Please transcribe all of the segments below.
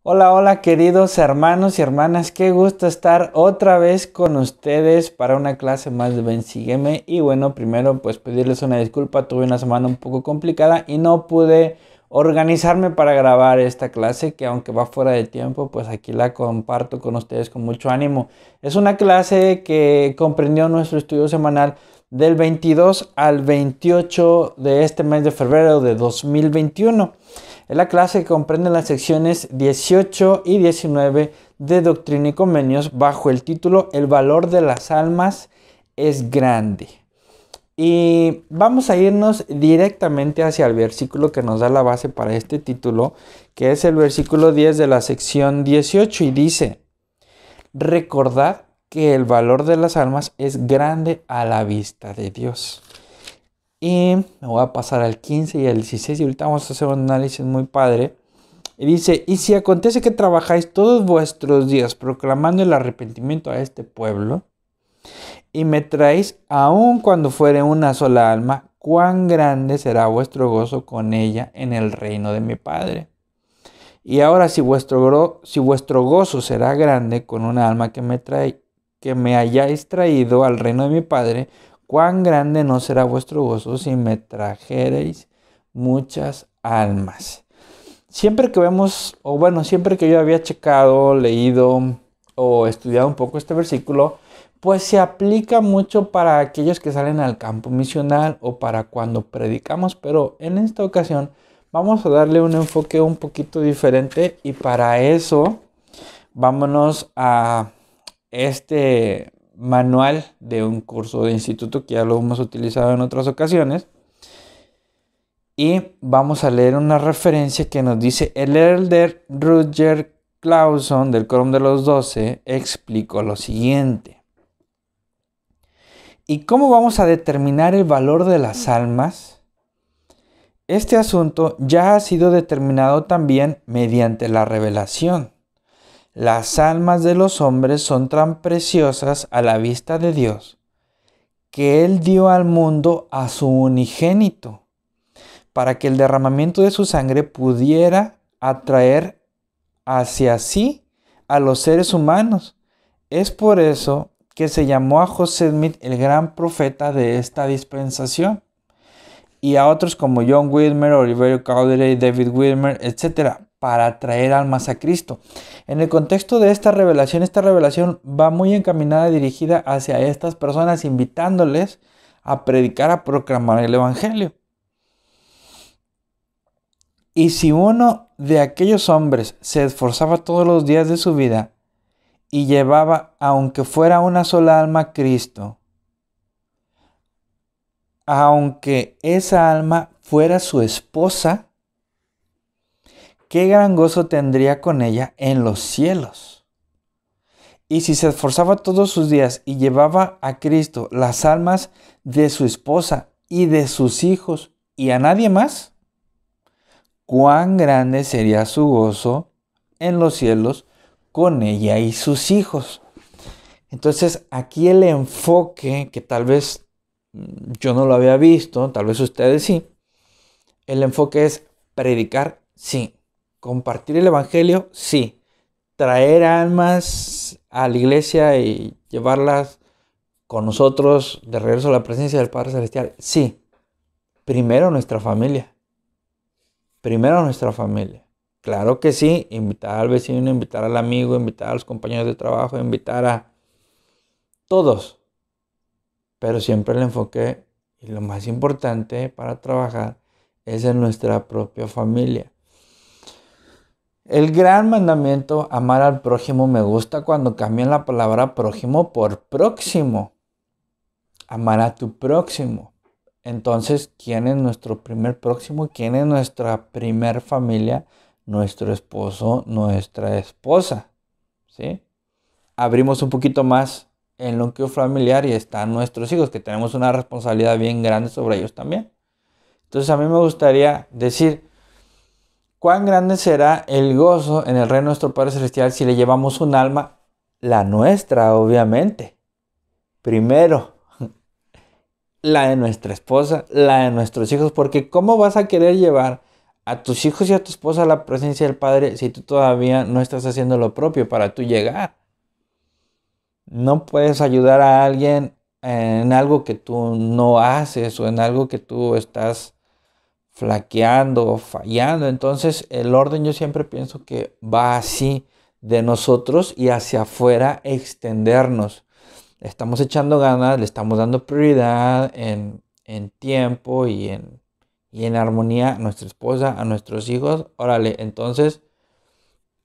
Hola, hola queridos hermanos y hermanas, qué gusto estar otra vez con ustedes para una clase más de Ven Sígueme. Y bueno, primero pues pedirles una disculpa, tuve una semana un poco complicada y no pude organizarme para grabar esta clase que aunque va fuera de tiempo, pues aquí la comparto con ustedes con mucho ánimo. Es una clase que comprendió nuestro estudio semanal del 22 al 28 de este mes de febrero de 2021. Es la clase que comprende las secciones 18 y 19 de Doctrina y Convenios bajo el título El valor de las almas es grande. Y vamos a irnos directamente hacia el versículo que nos da la base para este título, que es el versículo 10 de la sección 18 y dice: recordad que el valor de las almas es grande a la vista de Dios. Y me voy a pasar al 15 y al 16 y ahorita vamos a hacer un análisis muy padre. Y dice: y si acontece que trabajáis todos vuestros días proclamando el arrepentimiento a este pueblo, y me traéis aun cuando fuere una sola alma, cuán grande será vuestro gozo con ella en el reino de mi Padre. Y ahora si vuestro gozo será grande con una alma que me hayáis traído al reino de mi Padre, cuán grande no será vuestro gozo si me trajereis muchas almas. Siempre que vemos, o bueno, siempre que yo había checado, leído o estudiado un poco este versículo, pues se aplica mucho para aquellos que salen al campo misional o para cuando predicamos, pero en esta ocasión vamos a darle un enfoque un poquito diferente y para eso vámonos a este manual de un curso de instituto que ya lo hemos utilizado en otras ocasiones. Y vamos a leer una referencia que nos dice: el elder Rutger Clauson del Quórum de los 12 explicó lo siguiente. ¿Y cómo vamos a determinar el valor de las almas? Este asunto ya ha sido determinado también mediante la revelación. Las almas de los hombres son tan preciosas a la vista de Dios que Él dio al mundo a su unigénito, para que el derramamiento de su sangre pudiera atraer hacia sí a los seres humanos. Es por eso que se llamó a José Smith el gran profeta de esta dispensación, y a otros como John Wilmer, Oliverio Cowdery, David Wilmer, etc., para atraer almas a Cristo. En el contexto de esta revelación va muy encaminada, dirigida hacia estas personas, invitándoles a predicar, a proclamar el Evangelio. Y si uno de aquellos hombres se esforzaba todos los días de su vida y llevaba, aunque fuera una sola alma, a Cristo, aunque esa alma fuera su esposa, qué gran gozo tendría con ella en los cielos. Y si se esforzaba todos sus días y llevaba a Cristo las almas de su esposa y de sus hijos y a nadie más, cuán grande sería su gozo en los cielos con ella y sus hijos. Entonces aquí el enfoque, que tal vez yo no lo había visto, tal vez ustedes sí, el enfoque es predicar, sí. Compartir el Evangelio, sí. Traer almas a la iglesia y llevarlas con nosotros de regreso a la presencia del Padre Celestial, sí. Primero nuestra familia. Primero nuestra familia. Claro que sí, invitar al vecino, invitar al amigo, invitar a los compañeros de trabajo, invitar a todos. Pero siempre el enfoque y lo más importante para trabajar es en nuestra propia familia. El gran mandamiento, amar al prójimo, me gusta cuando cambian la palabra prójimo por próximo. Amar a tu próximo. Entonces, ¿quién es nuestro primer próximo? ¿Quién es nuestra primer familia? Nuestro esposo, nuestra esposa. ¿Sí? Abrimos un poquito más el núcleo familiar y están nuestros hijos, que tenemos una responsabilidad bien grande sobre ellos también. Entonces, a mí me gustaría decir: cuán grande será el gozo en el reino de nuestro Padre Celestial si le llevamos un alma, la nuestra obviamente, primero, la de nuestra esposa, la de nuestros hijos, porque ¿cómo vas a querer llevar a tus hijos y a tu esposa a la presencia del Padre si tú todavía no estás haciendo lo propio para tú llegar? No puedes ayudar a alguien en algo que tú no haces o en algo que tú estás flaqueando o fallando. Entonces el orden yo siempre pienso que va así, de nosotros y hacia afuera extendernos. Le estamos echando ganas, le estamos dando prioridad en tiempo y en armonía a nuestra esposa, a nuestros hijos. Órale, entonces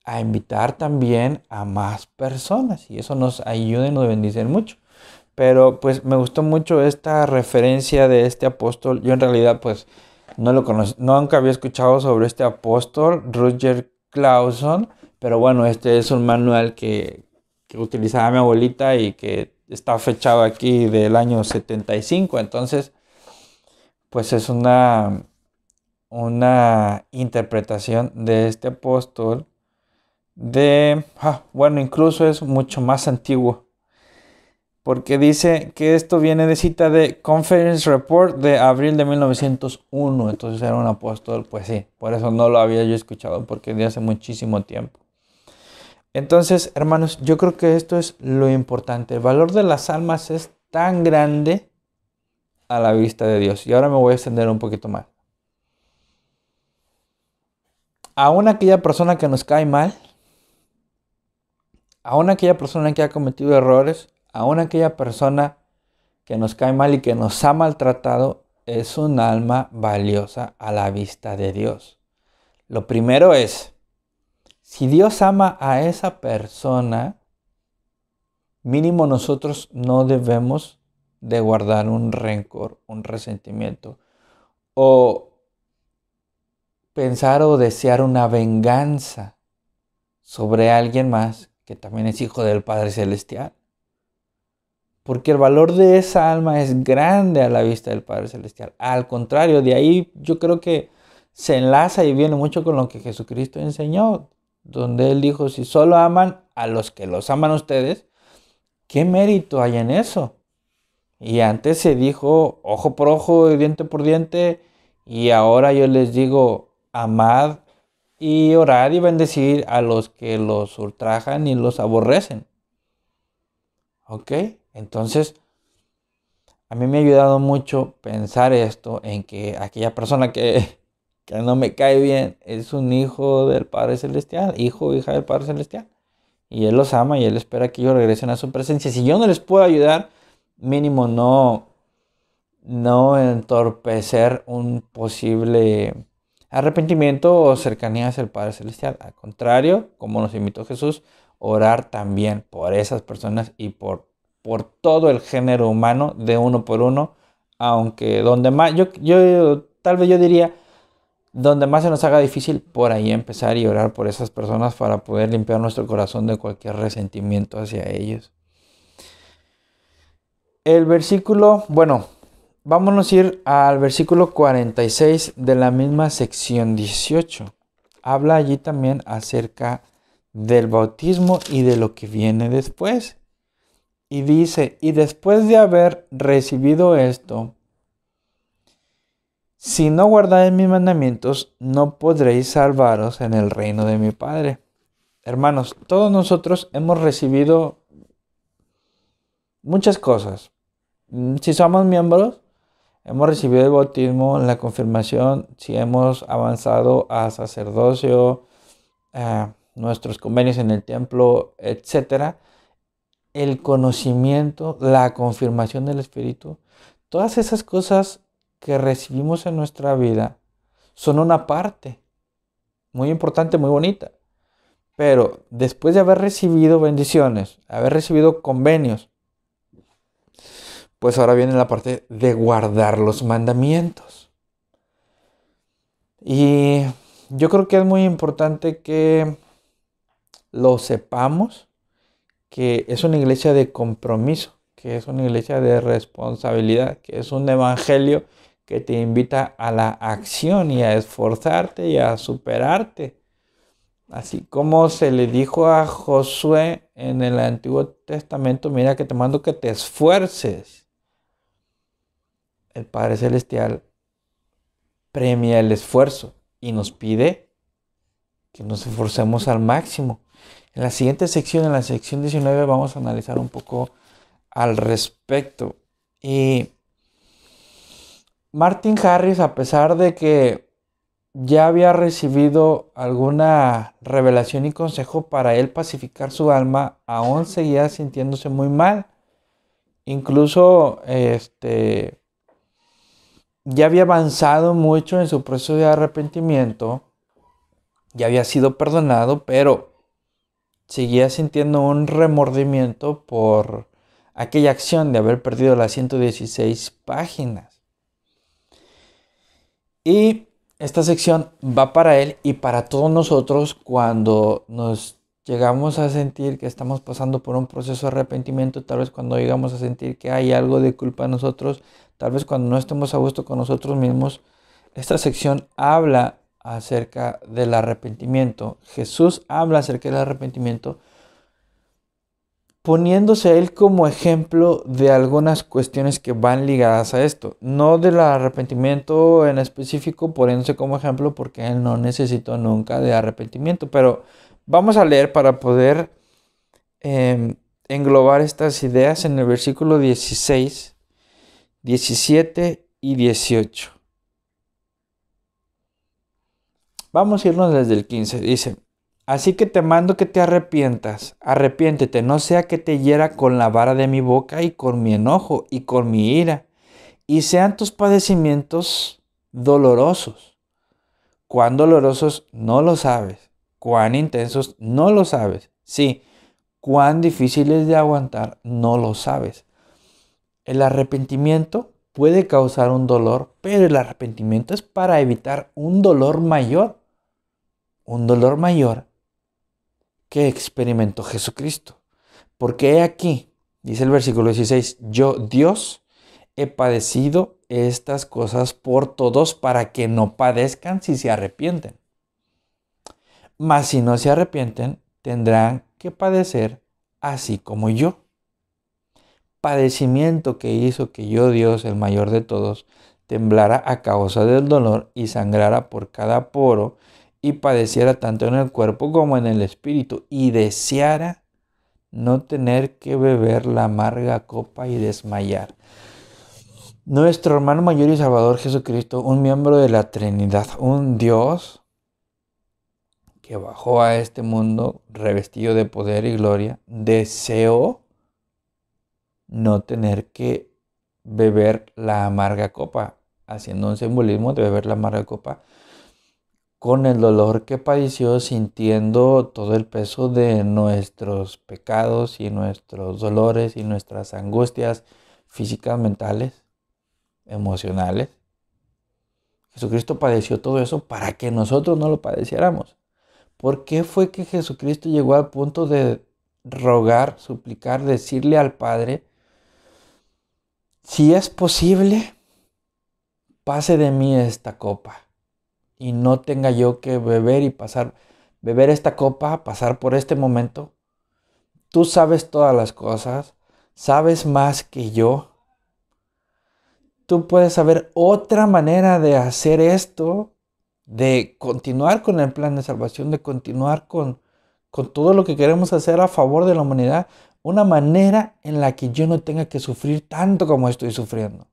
a invitar también a más personas y eso nos ayuda y nos bendice mucho. Pero pues me gustó mucho esta referencia de este apóstol. Yo en realidad pues no lo conocí, nunca había escuchado sobre este apóstol, Roger Clauson, pero bueno, este es un manual que utilizaba mi abuelita y que está fechado aquí del año 75. Entonces pues es una interpretación de este apóstol bueno, incluso es mucho más antiguo, porque dice que esto viene de cita de Conference Report de abril de 1901, entonces era un apóstol, pues sí, por eso no lo había yo escuchado, porque de hace muchísimo tiempo. Entonces, hermanos, yo creo que esto es lo importante, el valor de las almas es tan grande a la vista de Dios, y ahora me voy a extender un poquito más. Aún aquella persona que nos cae mal, aún aquella persona que ha cometido errores, aún aquella persona que nos cae mal y que nos ha maltratado, es un alma valiosa a la vista de Dios. Lo primero es, si Dios ama a esa persona, mínimo nosotros no debemos de guardar un rencor, un resentimiento, o pensar o desear una venganza sobre alguien más que también es hijo del Padre Celestial. Porque el valor de esa alma es grande a la vista del Padre Celestial. Al contrario, de ahí yo creo que se enlaza y viene mucho con lo que Jesucristo enseñó, donde Él dijo, si solo aman a los que los aman a ustedes, ¿qué mérito hay en eso? Y antes se dijo ojo por ojo y diente por diente, y ahora yo les digo, amad y orad y bendecid a los que los ultrajan y los aborrecen. ¿Ok? Entonces, a mí me ha ayudado mucho pensar esto en que aquella persona que no me cae bien es un hijo del Padre Celestial, hijo o hija del Padre Celestial. Y Él los ama y Él espera que ellos regresen a su presencia. Si yo no les puedo ayudar, mínimo no entorpecer un posible arrepentimiento o cercanía hacia el Padre Celestial. Al contrario, como nos invitó Jesús, orar también por esas personas y por todo el género humano de uno por uno, aunque donde más, tal vez yo diría, donde más se nos haga difícil, por ahí empezar y orar por esas personas para poder limpiar nuestro corazón de cualquier resentimiento hacia ellos. El versículo, bueno, vámonos a ir al versículo 46 de la misma sección 18. Habla allí también acerca del bautismo y de lo que viene después. Y dice, y después de haber recibido esto, si no guardáis mis mandamientos, no podréis salvaros en el reino de mi Padre. Hermanos, todos nosotros hemos recibido muchas cosas. Si somos miembros, hemos recibido el bautismo, la confirmación, si hemos avanzado a sacerdocio, nuestros convenios en el templo, etcétera. El conocimiento, la confirmación del Espíritu, todas esas cosas que recibimos en nuestra vida son una parte muy importante, muy bonita. Pero después de haber recibido bendiciones, haber recibido convenios, pues ahora viene la parte de guardar los mandamientos. Y yo creo que es muy importante que lo sepamos, que es una iglesia de compromiso, que es una iglesia de responsabilidad, que es un evangelio que te invita a la acción y a esforzarte y a superarte. Así como se le dijo a Josué en el Antiguo Testamento, mira que te mando que te esfuerces. El Padre Celestial premia el esfuerzo. y nos pide que nos esforcemos al máximo. En la siguiente sección, en la sección 19, vamos a analizar un poco al respecto. Y Martin Harris, a pesar de que ya había recibido alguna revelación y consejo para él pacificar su alma, aún seguía sintiéndose muy mal. Incluso ya había avanzado mucho en su proceso de arrepentimiento, ya había sido perdonado, pero seguía sintiendo un remordimiento por aquella acción de haber perdido las 116 páginas. Y esta sección va para él y para todos nosotros cuando nos llegamos a sentir que estamos pasando por un proceso de arrepentimiento, tal vez cuando llegamos a sentir que hay algo de culpa en nosotros, tal vez cuando no estemos a gusto con nosotros mismos. Esta sección habla acerca del arrepentimiento. Jesús habla acerca del arrepentimiento, poniéndose a él como ejemplo de algunas cuestiones que van ligadas a esto. No del arrepentimiento en específico, poniéndose como ejemplo porque él no necesitó nunca de arrepentimiento. Pero vamos a leer para poder englobar estas ideas en el versículo 16, 17 y 18. Vamos a irnos desde el 15. Dice: así que te mando que te arrepientas, arrepiéntete, no sea que te hiera con la vara de mi boca y con mi enojo y con mi ira, y sean tus padecimientos dolorosos. Cuán dolorosos no lo sabes, cuán intensos no lo sabes, sí, cuán difíciles de aguantar no lo sabes. El arrepentimiento puede causar un dolor, pero el arrepentimiento es para evitar un dolor mayor que experimentó Jesucristo. Porque he aquí, dice el versículo 16, yo, Dios, he padecido estas cosas por todos para que no padezcan si se arrepienten. Mas si no se arrepienten, tendrán que padecer así como yo. Padecimiento que hizo que yo, Dios, el mayor de todos, temblara a causa del dolor y sangrara por cada poro y padeciera tanto en el cuerpo como en el espíritu y deseara no tener que beber la amarga copa y desmayar. Nuestro hermano mayor y salvador Jesucristo, un miembro de la Trinidad, un Dios que bajó a este mundo revestido de poder y gloria, deseó no tener que beber la amarga copa, haciendo un simbolismo de beber la amarga copa, con el dolor que padeció, sintiendo todo el peso de nuestros pecados y nuestros dolores y nuestras angustias físicas, mentales, emocionales. Jesucristo padeció todo eso para que nosotros no lo padeciéramos. ¿Por qué fue que Jesucristo llegó al punto de rogar, suplicar, decirle al Padre: si es posible, pase de mí esta copa y no tenga yo que beber esta copa, pasar por este momento? Tú sabes todas las cosas, sabes más que yo. Tú puedes saber otra manera de hacer esto, de continuar con el plan de salvación, de continuar con todo lo que queremos hacer a favor de la humanidad. Una manera en la que yo no tenga que sufrir tanto como estoy sufriendo.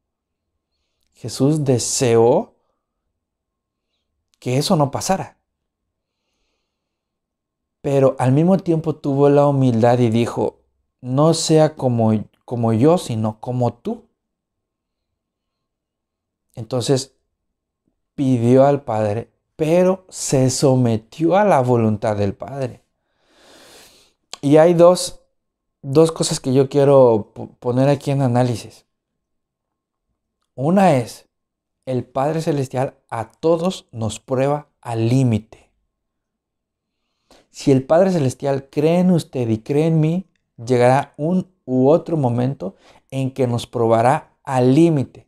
Jesús deseó que eso no pasara. Pero al mismo tiempo tuvo la humildad y dijo: no sea como yo, sino como tú. Entonces pidió al Padre, pero se sometió a la voluntad del Padre. Y hay dos cosas que yo quiero poner aquí en análisis. Una es: el Padre Celestial a todos nos prueba al límite. Si el Padre Celestial cree en usted y cree en mí, llegará un u otro momento en que nos probará al límite.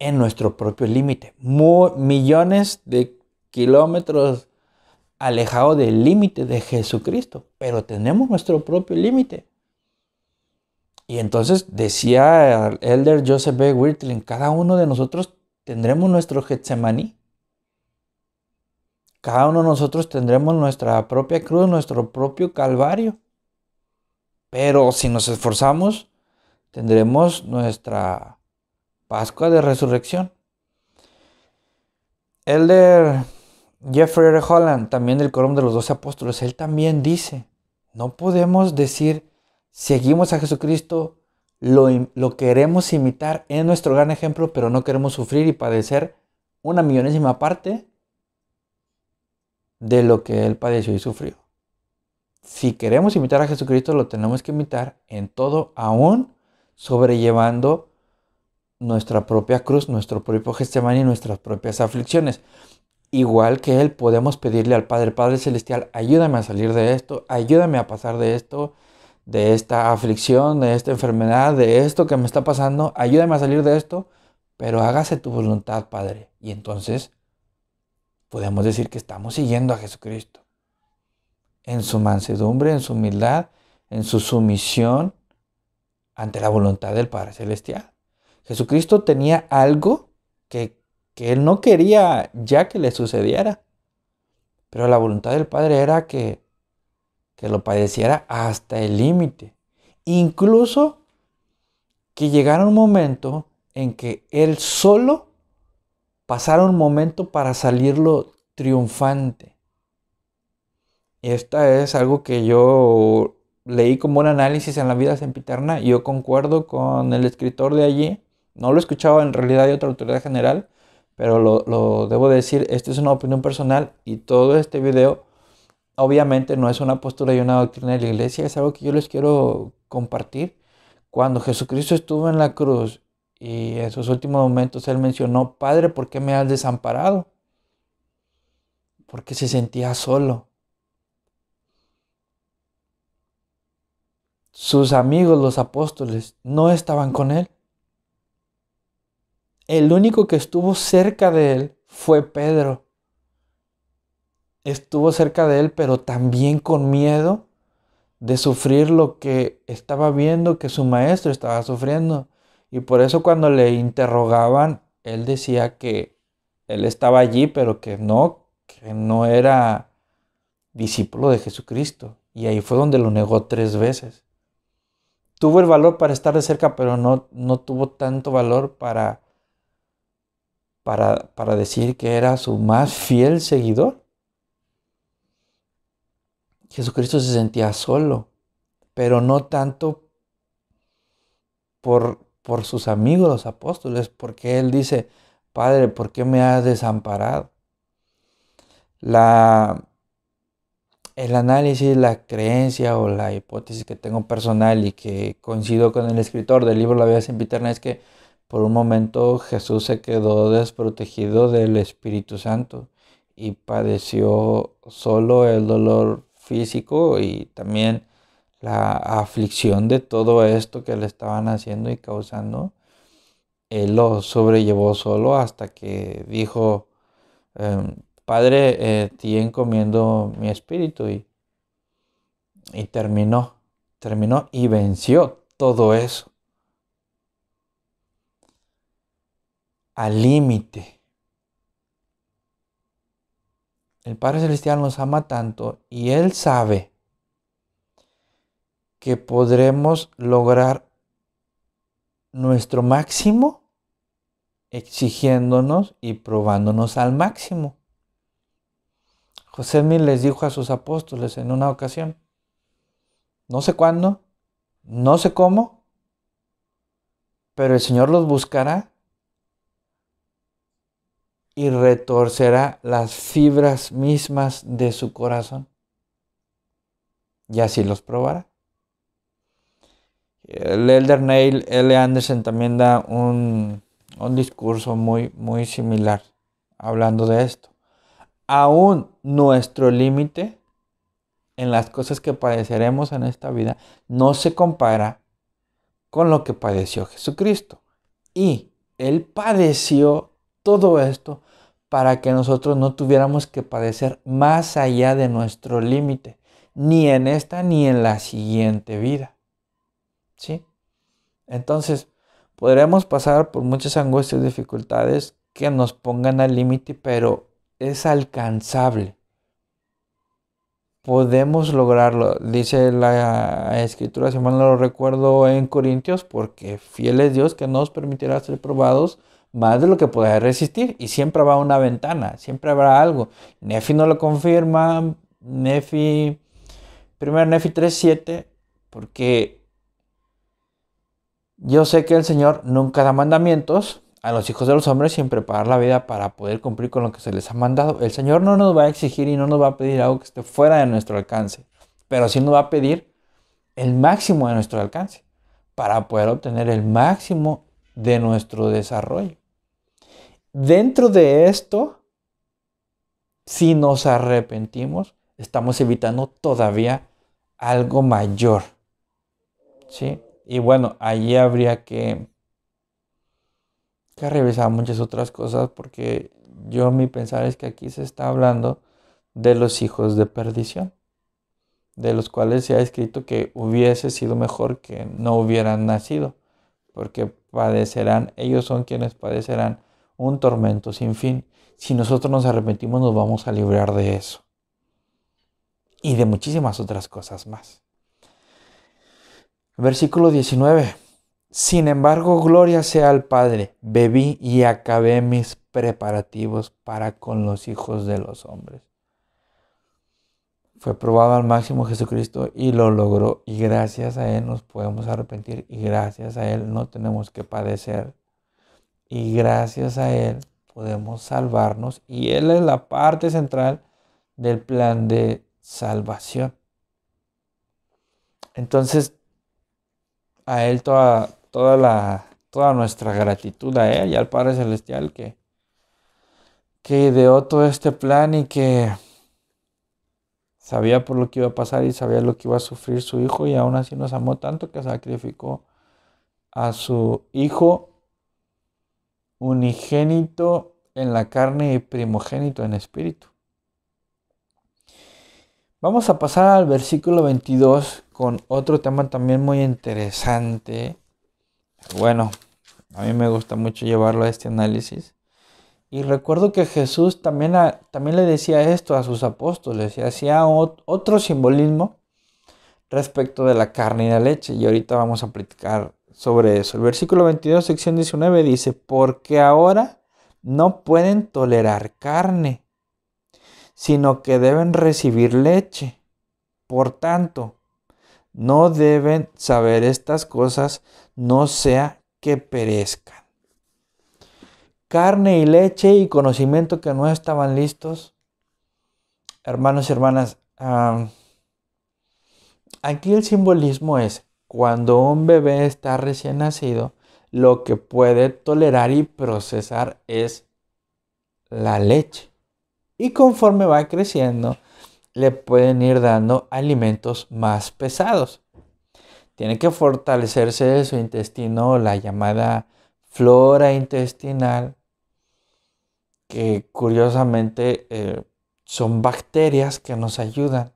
En nuestro propio límite. Millones de kilómetros alejado del límite de Jesucristo. Pero tenemos nuestro propio límite. Y entonces decía el elder Joseph B. Wirtling: cada uno de nosotros tendremos nuestro Getsemaní. cada uno de nosotros tendremos nuestra propia cruz, nuestro propio calvario. Pero si nos esforzamos, tendremos nuestra Pascua de Resurrección. Elder Jeffrey R. Holland, también del Quórum de los 12 Apóstoles, él también dice, no podemos decir, seguimos a Jesucristo, lo queremos imitar, es nuestro gran ejemplo, pero no queremos sufrir y padecer una millonésima parte de lo que Él padeció y sufrió. Si queremos imitar a Jesucristo, lo tenemos que imitar en todo, aún sobrellevando nuestra propia cruz, nuestro propio Getsemaní y nuestras propias aflicciones. Igual que Él, podemos pedirle al Padre, Padre Celestial, ayúdame a salir de esto, ayúdame a pasar de esto, de esta aflicción, de esta enfermedad, de esto que me está pasando, ayúdame a salir de esto, pero hágase tu voluntad, Padre. Y entonces podemos decir que estamos siguiendo a Jesucristo en su mansedumbre, en su humildad, en su sumisión ante la voluntad del Padre Celestial. Jesucristo tenía algo que Él no quería ya que le sucediera, pero la voluntad del Padre era que lo padeciera hasta el límite. Incluso que llegara un momento en que Él solo pasara un momento para salirlo triunfante. Esta es algo que yo leí como un análisis en la vida sempiterna y yo concuerdo con el escritor de allí. No lo he escuchado en realidad de otra autoridad general, pero lo debo decir, esta es una opinión personal y todo este video obviamente no es una postura y una doctrina de la iglesia, es algo que yo les quiero compartir. Cuando Jesucristo estuvo en la cruz y en sus últimos momentos Él mencionó, Padre, ¿por qué me has desamparado? Porque se sentía solo. Sus amigos, los apóstoles, no estaban con Él. El único que estuvo cerca de Él fue Pedro. Estuvo cerca de Él, pero también con miedo de sufrir lo que estaba viendo que su maestro estaba sufriendo. Y por eso cuando le interrogaban, Él decía que Él estaba allí, pero que no era discípulo de Jesucristo. Y ahí fue donde lo negó 3 veces. Tuvo el valor para estar de cerca, pero no tuvo tanto valor para decir que era su más fiel seguidor. Jesucristo se sentía solo, pero no tanto por sus amigos los apóstoles, porque Él dice, Padre, ¿por qué me has desamparado? El análisis, la creencia o la hipótesis que tengo personal y que coincido con el escritor del libro La vida sempiterna es que por un momento Jesús se quedó desprotegido del Espíritu Santo y padeció solo el dolor físico y también la aflicción de todo esto que le estaban haciendo y causando. Él lo sobrellevó solo hasta que dijo, Padre, ti encomiendo mi espíritu y terminó y venció todo eso al límite. El Padre Celestial nos ama tanto y Él sabe que podremos lograr nuestro máximo exigiéndonos y probándonos al máximo. José Smith les dijo a sus apóstoles en una ocasión, no sé cuándo, no sé cómo, pero el Señor los buscará y retorcerá las fibras mismas de su corazón. Y así los probará. El elder Neil L. Anderson también da un discurso muy, muy similar hablando de esto. Aún nuestro límite en las cosas que padeceremos en esta vida no se compara con lo que padeció Jesucristo. Y Él padeció todo esto para que nosotros no tuviéramos que padecer más allá de nuestro límite, ni en esta ni en la siguiente vida. ¿Sí? Entonces, podremos pasar por muchas angustias y dificultades que nos pongan al límite, pero es alcanzable. podemos lograrlo. Dice la Escritura, si mal no lo recuerdo, en Corintios, porque fiel es Dios que no nos permitirá ser probados más de lo que podáis resistir. Y siempre habrá una ventana, siempre habrá algo. Nefi no lo confirma, primero Nefi 3:7, porque yo sé que el Señor nunca da mandamientos a los hijos de los hombres sin preparar la vida para poder cumplir con lo que se les ha mandado. El Señor no nos va a exigir y no nos va a pedir algo que esté fuera de nuestro alcance, pero sí nos va a pedir el máximo de nuestro alcance para poder obtener el máximo de nuestro desarrollo. Dentro de esto, si nos arrepentimos, estamos evitando todavía algo mayor, ¿sí? Y bueno, allí habría que revisar muchas otras cosas, porque mi pensar es que aquí se está hablando de los hijos de perdición, de los cuales se ha escrito que hubiese sido mejor que no hubieran nacido, porque padecerán, ellos son quienes padecerán un tormento sin fin. Si nosotros nos arrepentimos, nos vamos a librar de eso y de muchísimas otras cosas más. Versículo 19. Sin embargo, gloria sea al Padre, bebí y acabé mis preparativos para con los hijos de los hombres. Fue probado al máximo Jesucristo y lo logró, y gracias a Él nos podemos arrepentir, y gracias a Él no tenemos que padecer, y gracias a Él podemos salvarnos, y Él es la parte central del plan de salvación. Entonces, a Él toda nuestra gratitud a Él y al Padre Celestial que ideó todo este plan y que sabía por lo que iba a pasar y sabía lo que iba a sufrir su Hijo, y aún así nos amó tanto que sacrificó a su Hijo unigénito en la carne y primogénito en espíritu. Vamos a pasar al versículo 22 con otro tema también muy interesante. Bueno, a mí me gusta mucho llevarlo a este análisis. Y recuerdo que Jesús también le decía esto a sus apóstoles y hacía otro simbolismo respecto de la carne y la leche. Y ahorita vamos a platicar sobre eso. El versículo 22, sección 19 dice: porque ahora no pueden tolerar carne, sino que deben recibir leche. Por tanto, no deben saber estas cosas, no sea que perezcan. Carne y leche y conocimiento que no estaban listos. Hermanos y hermanas, aquí el simbolismo es cuando un bebé está recién nacido, lo que puede tolerar y procesar es la leche. Y conforme va creciendo, le pueden ir dando alimentos más pesados. Tiene que fortalecerse su intestino, la llamada flora intestinal, que curiosamente son bacterias que nos ayudan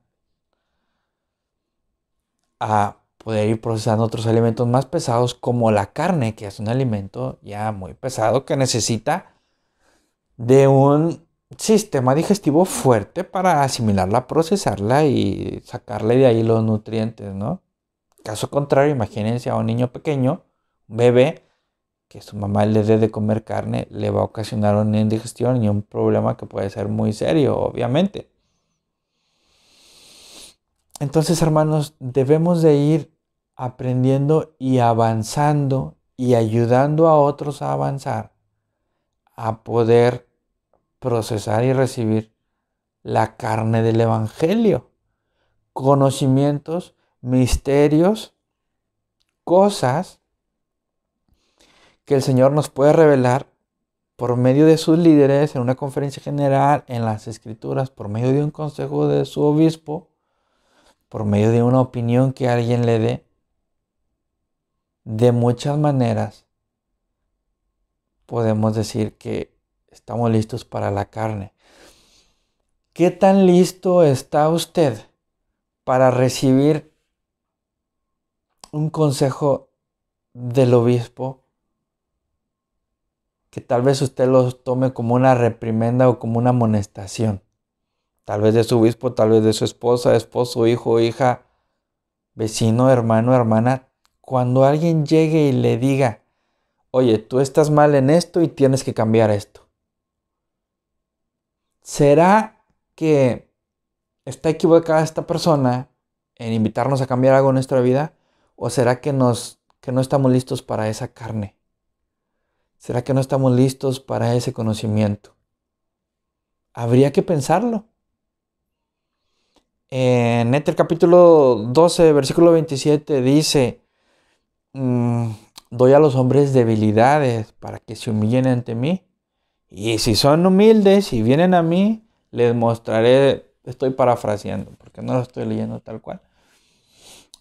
a poder ir procesando otros alimentos más pesados, como la carne, que es un alimento ya muy pesado que necesita de un sistema digestivo fuerte para asimilarla, procesarla y sacarle de ahí los nutrientes, ¿no? Caso contrario, imagínense a un niño pequeño, un bebé, que su mamá le dé de comer carne, le va a ocasionar una indigestión y un problema que puede ser muy serio, obviamente. Entonces, hermanos, debemos de ir aprendiendo y avanzando y ayudando a otros a avanzar, a poder procesar y recibir la carne del Evangelio, conocimientos, misterios, cosas que el Señor nos puede revelar por medio de sus líderes en una conferencia general, en las Escrituras, por medio de un consejo de su obispo, por medio de una opinión que alguien le dé. De muchas maneras podemos decir que estamos listos para la carne. ¿Qué tan listo está usted para recibir un consejo del obispo que tal vez usted lo tome como una reprimenda o como una amonestación? tal vez de su obispo, tal vez de su esposa, esposo, hijo, hija, vecino, hermano, hermana, cuando alguien llegue y le diga, oye, tú estás mal en esto y tienes que cambiar esto. ¿Será que está equivocada esta persona en invitarnos a cambiar algo en nuestra vida? ¿O será que no estamos listos para esa carne? ¿Será que no estamos listos para ese conocimiento? Habría que pensarlo. En Éter capítulo 12, versículo 27 dice, doy a los hombres debilidades para que se humillen ante mí. Y si son humildes y vienen a mí, les mostraré, estoy parafraseando, porque no lo estoy leyendo tal cual.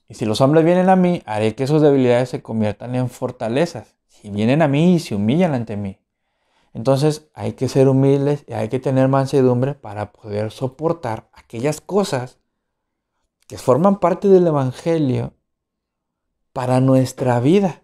Y si los hombres vienen a mí, haré que sus debilidades se conviertan en fortalezas. Si vienen a mí y se humillan ante mí. Entonces hay que ser humildes y hay que tener mansedumbre para poder soportar aquellas cosas que forman parte del Evangelio para nuestra vida.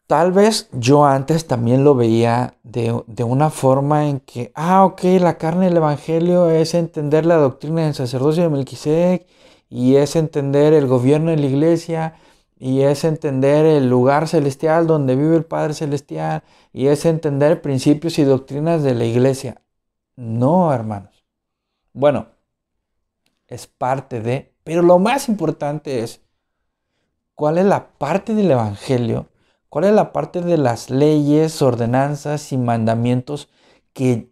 Tal vez yo antes también lo veía de una forma en que, ok, la carne del Evangelio es entender la doctrina del sacerdocio de Melquisedec, y es entender el gobierno de la iglesia, y es entender el lugar celestial donde vive el Padre Celestial, y es entender principios y doctrinas de la iglesia. No, hermanos. Bueno, es parte de, pero lo más importante es, ¿cuál es la parte del Evangelio? ¿Cuál es la parte de las leyes, ordenanzas y mandamientos que,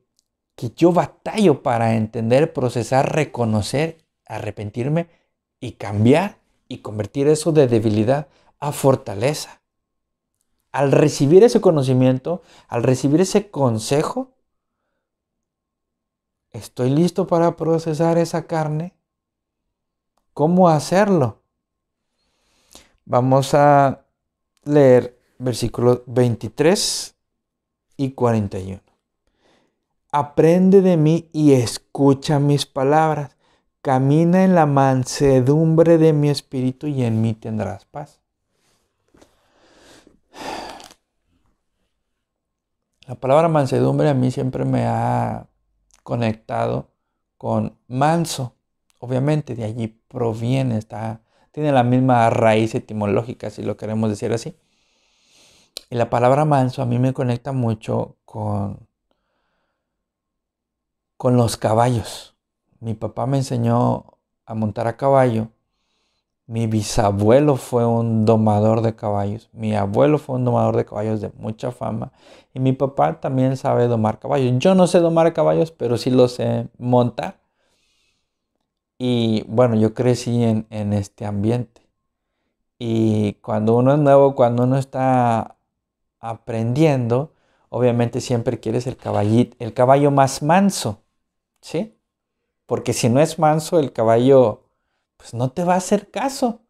que yo batallo para entender, procesar, reconocer, arrepentirme y cambiar y convertir eso de debilidad a fortaleza? Al recibir ese conocimiento, al recibir ese consejo, ¿estoy listo para procesar esa carne? ¿Cómo hacerlo? Vamos a leer versículos 23 y 41. Aprende de mí y escucha mis palabras. Camina en la mansedumbre de mi espíritu y en mí tendrás paz. La palabra mansedumbre a mí siempre me ha conectado con manso. Obviamente de allí proviene, tiene la misma raíz etimológica, si lo queremos decir así. Y la palabra manso a mí me conecta mucho con los caballos. Mi papá me enseñó a montar a caballo. Mi bisabuelo fue un domador de caballos. Mi abuelo fue un domador de caballos de mucha fama. Y mi papá también sabe domar caballos. Yo no sé domar caballos, pero sí los sé montar. Y bueno, yo crecí en este ambiente. Y cuando uno es nuevo, cuando uno está aprendiendo, obviamente siempre quieres el caballo más manso, ¿sí? Porque si no es manso, el caballo pues no te va a hacer caso.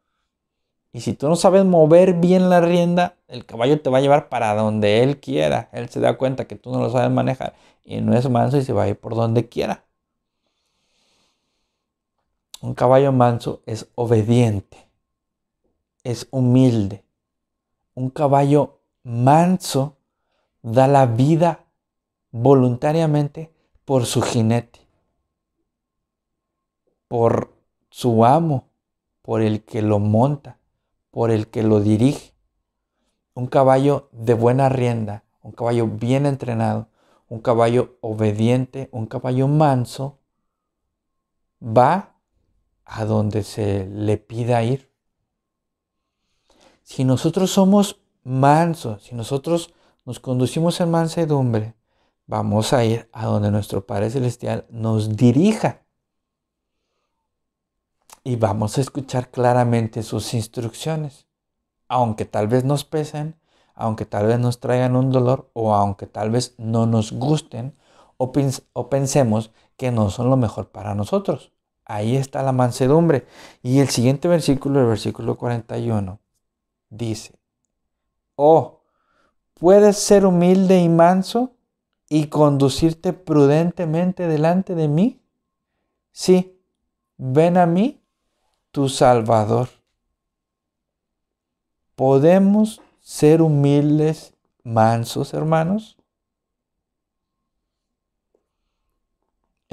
Y si tú no sabes mover bien la rienda, el caballo te va a llevar para donde él quiera. Él se da cuenta que tú no lo sabes manejar y no es manso y se va a ir por donde quiera. Un caballo manso es obediente, es humilde. Un caballo manso da la vida voluntariamente por su jinete, por su amo, por el que lo monta, por el que lo dirige. Un caballo de buena rienda, un caballo bien entrenado, un caballo obediente, un caballo manso, va a donde se le pida ir. Si nosotros somos mansos, si nosotros nos conducimos en mansedumbre, vamos a ir a donde nuestro Padre Celestial nos dirija. Y vamos a escuchar claramente sus instrucciones. Aunque tal vez nos pesen, aunque tal vez nos traigan un dolor, o aunque tal vez no nos gusten, o pensemos que no son lo mejor para nosotros. Ahí está la mansedumbre. Y el siguiente versículo, el versículo 41, dice, ¿puedes ser humilde y manso y conducirte prudentemente delante de mí? Sí, ven a mí, tu Salvador. ¿Podemos ser humildes, mansos, hermanos?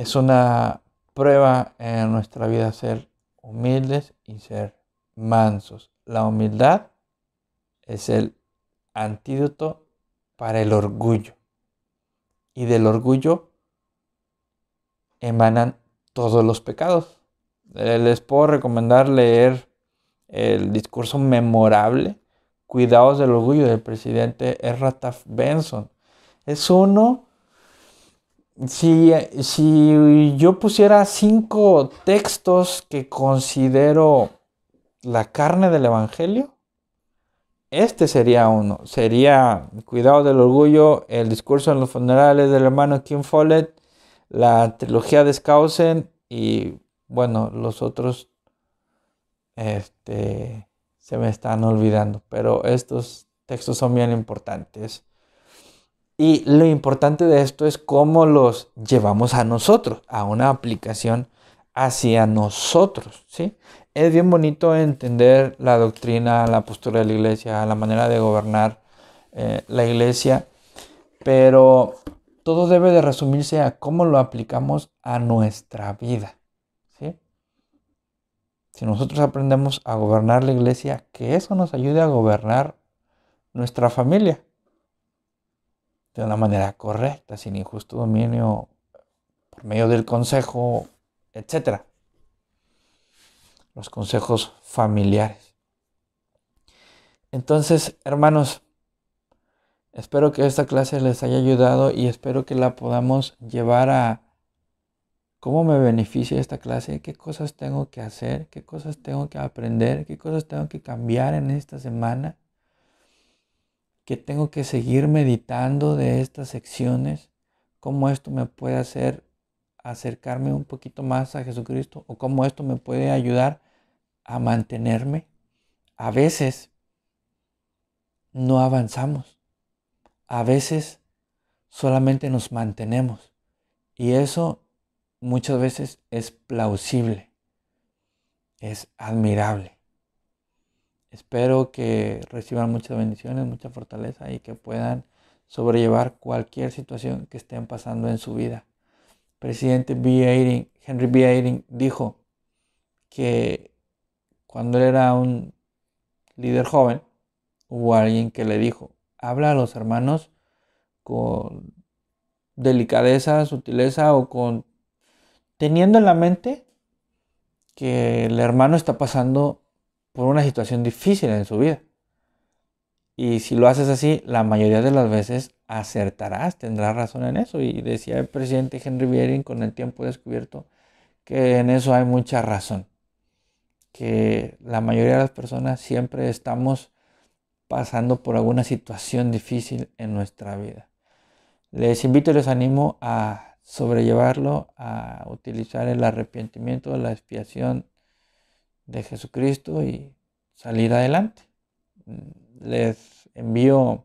Es una prueba en nuestra vida ser humildes y ser mansos. La humildad es el antídoto para el orgullo. Y del orgullo emanan todos los pecados. Les puedo recomendar leer el discurso memorable, Cuidados del orgullo, del presidente Ezra Taft Benson. Es uno, si yo pusiera 5 textos que considero la carne del evangelio, este sería uno. Sería Cuidados del orgullo, el discurso en los funerales del hermano Kim Follett, la trilogía de Skousen y bueno, los otros se me están olvidando, pero estos textos son bien importantes. Y lo importante de esto es cómo los llevamos a nosotros, a una aplicación hacia nosotros, ¿sí? Es bien bonito entender la doctrina, la postura de la iglesia, la manera de gobernar la iglesia, pero todo debe de resumirse a cómo lo aplicamos a nuestra vida, ¿sí? Si nosotros aprendemos a gobernar la iglesia, que eso nos ayude a gobernar nuestra familia de una manera correcta, sin injusto dominio, por medio del consejo, etc. Los consejos familiares. Entonces, hermanos, espero que esta clase les haya ayudado y espero que la podamos llevar a cómo me beneficia esta clase, qué cosas tengo que hacer, qué cosas tengo que aprender, qué cosas tengo que cambiar en esta semana, qué tengo que seguir meditando de estas secciones, cómo esto me puede hacer acercarme un poquito más a Jesucristo o cómo esto me puede ayudar a mantenerme. A veces no avanzamos, a veces solamente nos mantenemos y eso muchas veces es plausible, es admirable. Espero que reciban muchas bendiciones, mucha fortaleza y que puedan sobrellevar cualquier situación que estén pasando en su vida. Presidente Henry B. Eyring dijo que cuando él era un líder joven, hubo alguien que le dijo, habla a los hermanos con delicadeza, sutileza o teniendo en la mente que el hermano está pasando por una situación difícil en su vida. Y si lo haces así, la mayoría de las veces acertarás, tendrás razón en eso. Y decía el presidente Henry B. Eyring, con el tiempo descubierto, que en eso hay mucha razón. Que la mayoría de las personas siempre estamos pasando por alguna situación difícil en nuestra vida. Les invito y les animo a sobrellevarlo, a utilizar el arrepentimiento, la expiación de Jesucristo y salir adelante. Les envío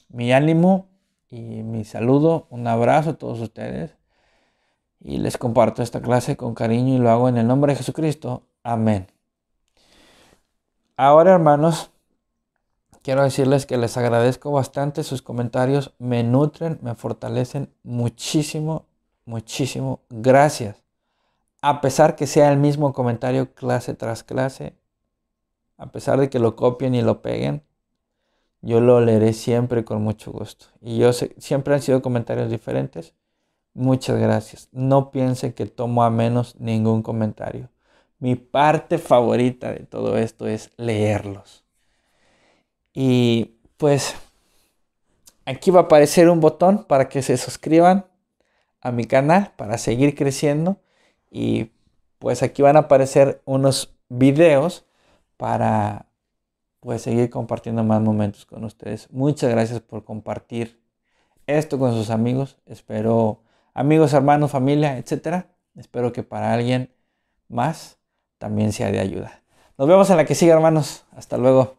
mi ánimo y mi saludo, un abrazo a todos ustedes y les comparto esta clase con cariño y lo hago en el nombre de Jesucristo. Amén. Ahora, hermanos, quiero decirles que les agradezco bastante sus comentarios, me nutren, me fortalecen muchísimo, muchísimo. Gracias. A pesar que sea el mismo comentario clase tras clase, a pesar de que lo copien y lo peguen, yo lo leeré siempre con mucho gusto. Y siempre han sido comentarios diferentes. Muchas gracias. No piensen que tomo a menos ningún comentario. Mi parte favorita de todo esto es leerlos. Y pues aquí va a aparecer un botón para que se suscriban a mi canal para seguir creciendo. Y pues aquí van a aparecer unos videos para pues seguir compartiendo más momentos con ustedes. Muchas gracias por compartir esto con sus amigos. Espero, amigos, hermanos, familia, etcétera. Espero que para alguien más también sea de ayuda. Nos vemos en la que sigue, hermanos. Hasta luego.